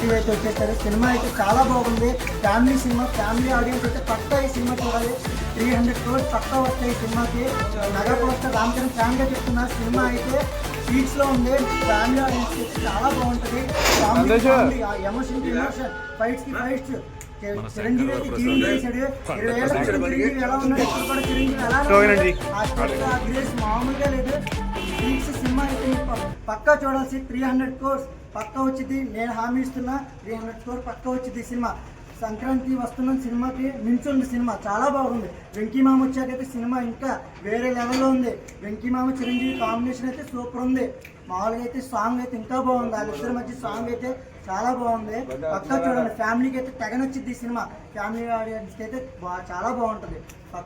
చిరంజీవి అయితే వచ్చేసారు. సినిమా అయితే చాలా బాగుంది. ఫ్యామిలీ సినిమా, ఫ్యామిలీ ఆడియన్స్ అయితే పక్కా ఈ సినిమా చూడాలి. 300 crores పక్కా వస్తాయి ఈ సినిమాకి. మెగా పోస్టర్ రామ్ చరణ్ ఫ్యాన్గా చెప్తున్నారు. సినిమా అయితే సీట్స్లో ఉంది. ఫ్యామిలీ ఆడియన్స్ అయితే చాలా బాగుంటుంది. ఎమోషన్ ఫైట్స్ చిరంజీవి అయితే జీవితం చేశాడు. 20 ఏళ్ళ చిరంజీవి ఎలా ఉన్నాడు, ఇప్పుడు కూడా చిరంజీవి ఎలా ఆ గ్రేస్ మామూలుగా లేదు. సినిమా అయితే పక్కా చూడాల్సి. 300 crores పక్కా వచ్చింది. నేను హామీ ఇస్తున్నా, 300 crores పక్కా వచ్చింది ఈ సినిమా. సంక్రాంతి వస్తున్న సినిమాకి మించుంది సినిమా, చాలా బాగుంది. వెంకీ మామ వచ్చాకైతే సినిమా ఇంకా వేరే లెవెల్లో ఉంది. వెంకీ మామ చిరంజీవి కాంబినేషన్ అయితే సూపర్ ఉంది. మామూలుగా అయితే సాంగ్ అయితే ఇంకా బాగుంది. వాళ్ళిద్దరి మధ్య సాంగ్ అయితే చాలా బాగుంది. పక్కా చూడండి. ఫ్యామిలీకి అయితే తెగనొచ్చింది ఈ సినిమా. ఫ్యామిలీ ఆడియన్స్కి అయితే చాలా బాగుంటుంది.